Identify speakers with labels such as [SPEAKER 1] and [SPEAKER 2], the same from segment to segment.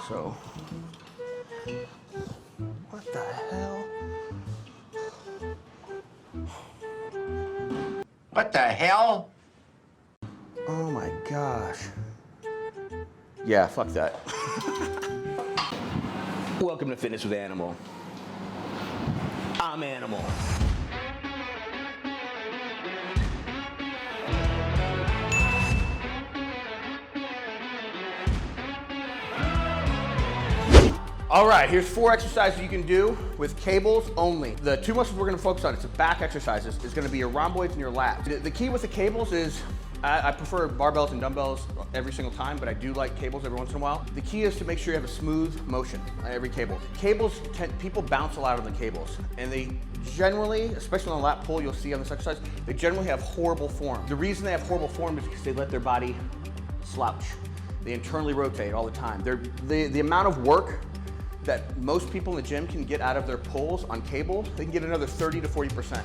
[SPEAKER 1] So, what the hell?
[SPEAKER 2] What the hell?
[SPEAKER 1] Oh my gosh. Yeah, fuck that. Welcome to Fitness with Animal. I'm Animal. All right, here's 4 exercises you can do with cables only. The 2 muscles we're gonna focus on, it's the back exercises, is gonna be your rhomboids and your lats. The key with the cables is, I prefer barbells and dumbbells every single time, but I do like cables every once in a while. The key is to make sure you have a smooth motion on every cable. Cables, people bounce a lot on the cables, and they generally, especially on a lat pull, you'll see on this exercise, they generally have horrible form. The reason they have horrible form is because they let their body slouch. They internally rotate all the time. The amount of work that most people in the gym can get out of their pulls on cable, they can get another 30 to 40%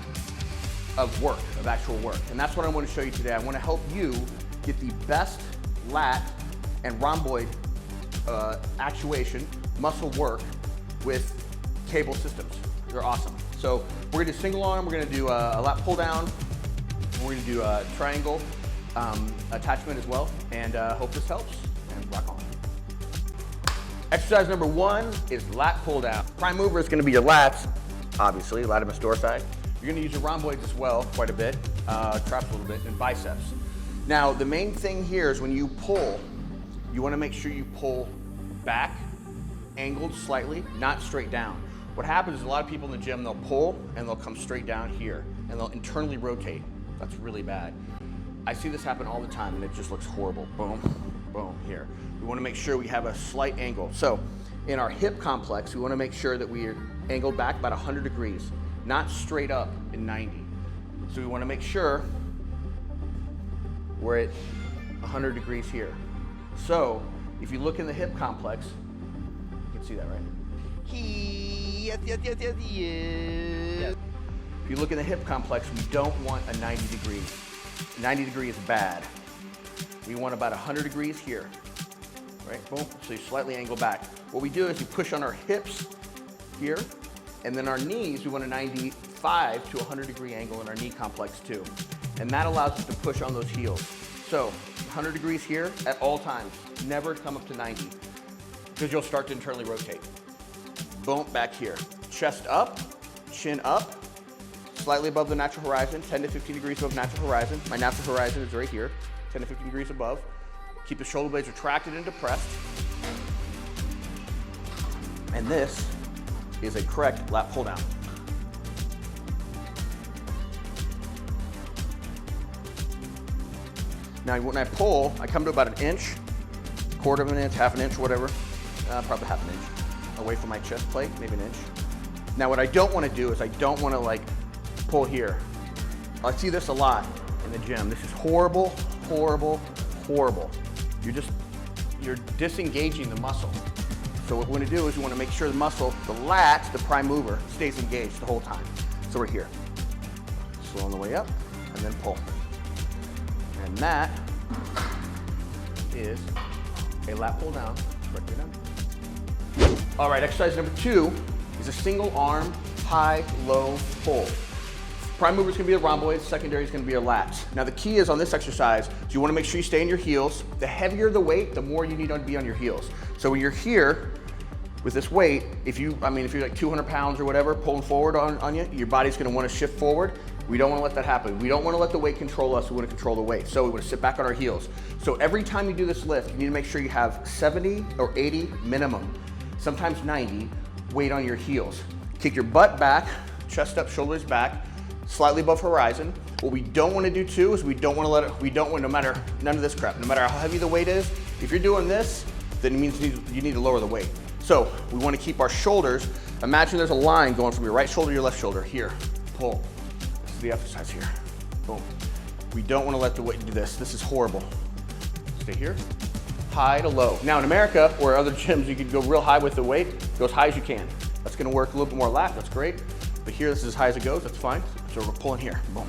[SPEAKER 1] of work, of actual work. And that's what I want to show you today. I want to help you get the best lat and rhomboid actuation, muscle work with cable systems. They're awesome. So we're gonna do single arm, we're gonna do a lat pull down, we're gonna do a triangle attachment as well, and hope this helps, and rock on. Exercise number 1 is lat pull down. Prime mover is gonna be your lats, obviously, latissimus dorsi. You're gonna use your rhomboids as well, quite a bit, traps a little bit, and biceps. Now, the main thing here is when you pull, you wanna make sure you pull back, angled slightly, not straight down. What happens is a lot of people in the gym, they'll pull and they'll come straight down here, and they'll internally rotate. That's really bad. I see this happen all the time, and it just looks horrible. Boom, boom, here. We wanna make sure we have a slight angle. So, in our hip complex, we wanna make sure that we are angled back about 100 degrees, not straight up in 90. So we wanna make sure we're at 100 degrees here. So, if you look in the hip complex, you can see that, right? Yes. If you look in the hip complex, we don't want a 90 degrees. 90 degrees is bad. We want about 100 degrees here, right? Boom, so you slightly angle back. What we do is we push on our hips here, and then our knees, we want a 95 to 100 degree angle in our knee complex too. And that allows us to push on those heels. So 100 degrees here at all times, never come up to 90, because you'll start to internally rotate. Boom, back here. Chest up, chin up, slightly above the natural horizon, 10 to 15 degrees above natural horizon. My natural horizon is right here, 10 to 15 degrees above. Keep the shoulder blades retracted and depressed. And this is a correct lat pull down. Now when I pull, I come to about 1 inch, 1/4 of an inch, 1/2 inch, whatever, probably 1/2 inch away from my chest plate, maybe 1 inch. Now what I don't want to do is I don't want to like pull here. I see this a lot in the gym. This is horrible, horrible, horrible. You're disengaging the muscle. So what we want to do is we want to make sure the muscle, the lat, the prime mover, stays engaged the whole time. So we're here. Slow on the way up, and then pull. And that is a lat pull down. Right there down. All right, exercise number 2 is a single arm, high, low pull. Prime mover is going to be the rhomboids, secondary is going to be your lats. Now the key is on this exercise, you want to make sure you stay in your heels. The heavier the weight, the more you need to be on your heels. So when you're here with this weight, if you're like 200 pounds or whatever, pulling forward on you, your body's going to want to shift forward. We don't want to let that happen. We don't want to let the weight control us. We want to control the weight. So we want to sit back on our heels. So every time you do this lift, you need to make sure you have 70 or 80 minimum, sometimes 90, weight on your heels. Kick your butt back, chest up, shoulders back, slightly above horizon. What we don't want to do too is we don't want to let it, no matter, none of this crap, no matter how heavy the weight is, if you're doing this, then it means you need to lower the weight. So we want to keep our shoulders, imagine there's a line going from your right shoulder to your left shoulder. Here, pull. This is the exercise here. Boom. We don't want to let the weight do this. This is horrible. Stay here, high to low. Now in America or other gyms, you can go real high with the weight, go as high as you can. That's going to work a little bit more lat, that's great. But here, this is as high as it goes, that's fine. So we're pulling here, boom.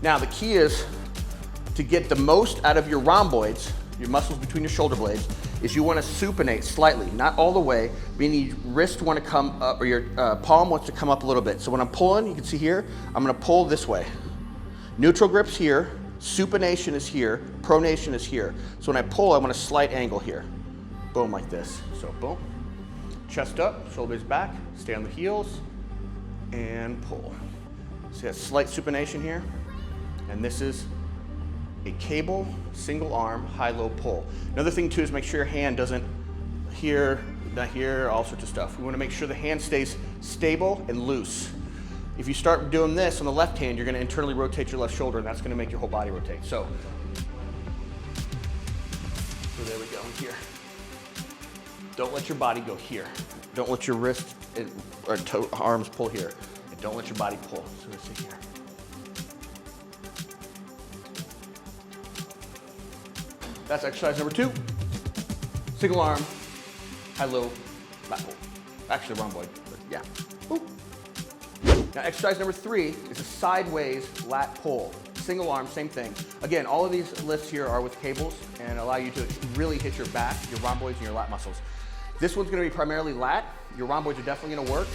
[SPEAKER 1] Now the key is to get the most out of your rhomboids, your muscles between your shoulder blades, is you want to supinate slightly, not all the way, meaning your wrist want to come up, or your palm wants to come up a little bit. So when I'm pulling, you can see here, I'm going to pull this way. Neutral grip's here, supination is here, pronation is here. So when I pull, I want a slight angle here. Boom, like this. So boom, chest up, shoulders back, stay on the heels, and pull. See that slight supination here? And this is a cable, single arm, high-low pull. Another thing too is make sure your hand doesn't here, not here, all sorts of stuff. We want to make sure the hand stays stable and loose. If you start doing this on the left hand, you're going to internally rotate your left shoulder, and that's going to make your whole body rotate. So there we go, here. Don't let your body go here. Don't let your wrist or arms pull here. And don't let your body pull. So let's see here. That's exercise number 2. Single arm, high-low lat pull. Actually, rhomboid, but yeah. Woo. Now, exercise number 3 is a sideways lat pull. Single arm, same thing. Again, all of these lifts here are with cables and allow you to really hit your back, your rhomboids, and your lat muscles. This one's gonna be primarily lat. Your rhomboids are definitely gonna work,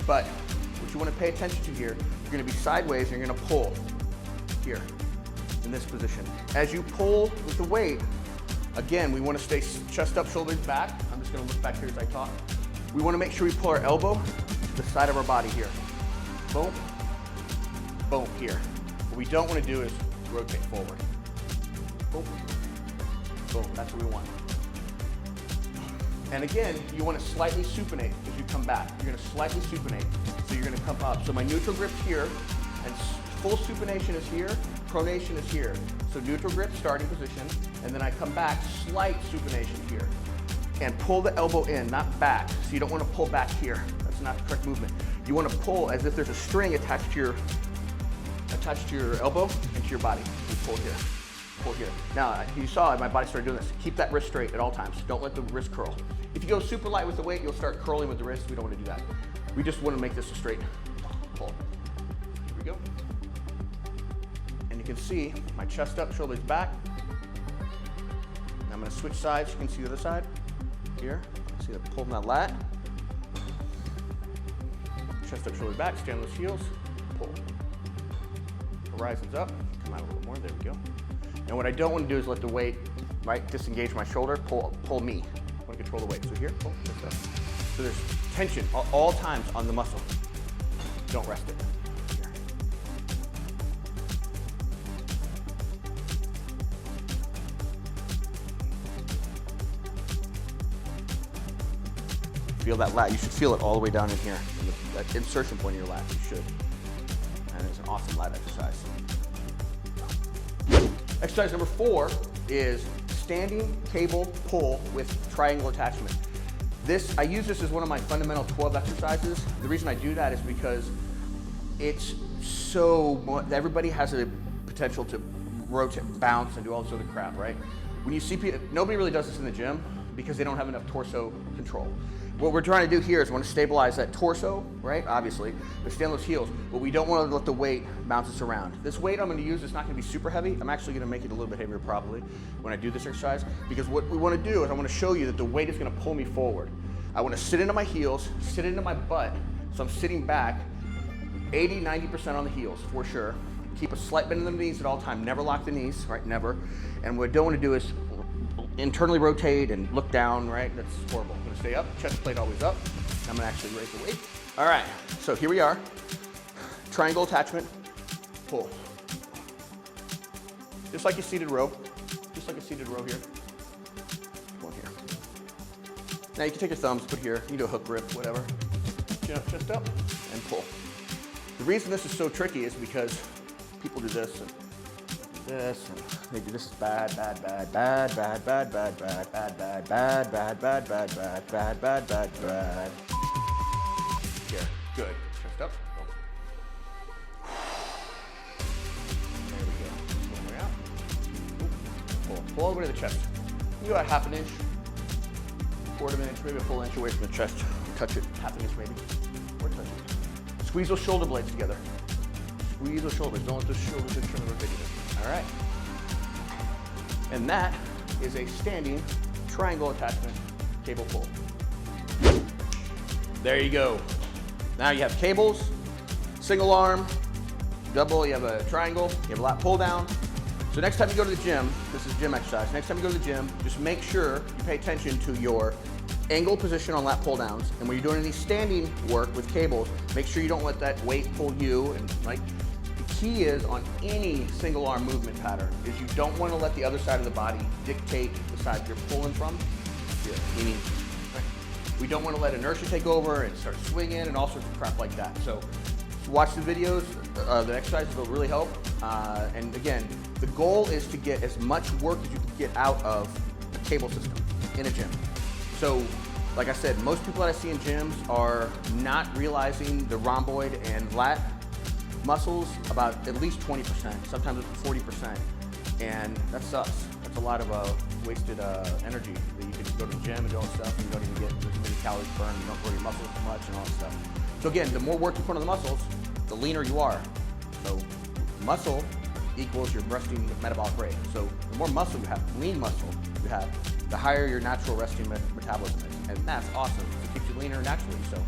[SPEAKER 1] but what you wanna pay attention to here, you're gonna be sideways and you're gonna pull here in this position. As you pull with the weight, again, we wanna stay chest up, shoulders back. I'm just gonna look back here as I talk. We wanna make sure we pull our elbow to the side of our body here. Boom, boom, here. What we don't want to do is rotate forward. Boom, boom, that's what we want. And again, you want to slightly supinate as you come back. You're going to slightly supinate, so you're going to come up. So my neutral grip's here, and full supination is here, pronation is here. So neutral grip, starting position, and then I come back, slight supination here. And pull the elbow in, not back. So you don't want to pull back here. That's not the correct movement. You want to pull as if there's a string attached to your elbow and to your body. You pull here, pull here. Now, you saw my body started doing this. Keep that wrist straight at all times. Don't let the wrist curl. If you go super light with the weight, you'll start curling with the wrist. We don't want to do that. We just want to make this a straight pull. Here we go. And you can see my chest up, shoulders back. And I'm going to switch sides. You can see the other side. Here, see that pulling that lat. Chest up, shoulders back, stand on those heels, pull. Horizons up, come out a little more, there we go. And what I don't want to do is let the weight, right, disengage my shoulder, pull me. I want to control the weight. So here, pull, chest up. So there's tension all times on the muscle. Don't rest it. Here. Feel that lat. You should feel it all the way down in here. That insertion point in your lat, you should. And it's an awesome lat exercise. Exercise number 4 is standing cable pull with triangle attachment. I use this as one of my fundamental 12 exercises. The reason I do that is because it's everybody has a potential to rotate, bounce, and do all this other crap, right? When you see people, nobody really does this in the gym because they don't have enough torso control. What we're trying to do here is we want to stabilize that torso, right? Obviously, but stay on those heels, but we don't want to let the weight bounce us around. This weight I'm going to use is not going to be super heavy. I'm actually going to make it a little bit heavier probably when I do this exercise, because what we want to do is I want to show you that the weight is going to pull me forward. I want to sit into my heels, sit into my butt, so I'm sitting back 80–90% on the heels for sure. Keep a slight bend in the knees at all time. Never lock the knees, right? Never. And what I don't want to do is internally rotate and look down, right? That's horrible. I'm gonna stay up, chest plate always up. I'm gonna actually raise the weight. All right, so here we are. Triangle attachment, pull. Just like a seated row. Just like a seated row here. Come on here. Now you can take your thumbs, put here. You can do a hook grip, whatever. Chin up, chest up, and pull. The reason this is so tricky is because people do this and this, and they do this is bad, bad, bad, bad, bad, bad, bad, bad, bad, bad, bad, bad, bad, bad, bad, bad, bad, bad, bad. Here, good. Chest up. There we go. One way out. Pull. Pull all the way to the chest. You go about half an inch, quarter of an inch, maybe a full inch away from the chest. Touch it, half an inch maybe, or touch it. Squeeze those shoulder blades together. Squeeze those shoulders. Don't let those shoulders internally rotate either. All right. And that is a standing triangle attachment cable pull. There you go. Now you have cables, single arm, double, you have a triangle, you have a lat pull down. So next time you go to the gym, this is gym exercise, next time you go to the gym, just make sure you pay attention to your angle position on lat pull downs, and when you're doing any standing work with cables, make sure you don't let that weight pull you. And like, the key is on any single arm movement pattern is you don't want to let the other side of the body dictate the side you're pulling from. Yeah, meaning, we don't want to let inertia take over and start swinging and all sorts of crap like that. So watch the videos, the exercises will really help. And again, the goal is to get as much work as you can get out of a cable system in a gym. So, like I said, most people that I see in gyms are not realizing the rhomboid and lat muscles about at least 20%, sometimes up to 40%. And that sucks. That's a lot of wasted energy that you could go to the gym and do all this stuff and you don't even get as many calories burned, you don't grow your muscles as much and all that stuff. So again, the more work you put on the muscles, the leaner you are. So muscle equals your resting metabolic rate. So the more muscle you have, lean muscle you have, the higher your natural resting metabolism is. And that's awesome. It keeps you leaner naturally. So,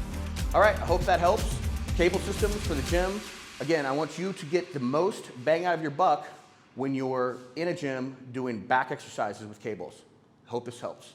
[SPEAKER 1] all right, I hope that helps. Cable systems for the gym. Again, I want you to get the most bang out of your buck when you're in a gym doing back exercises with cables. Hope this helps.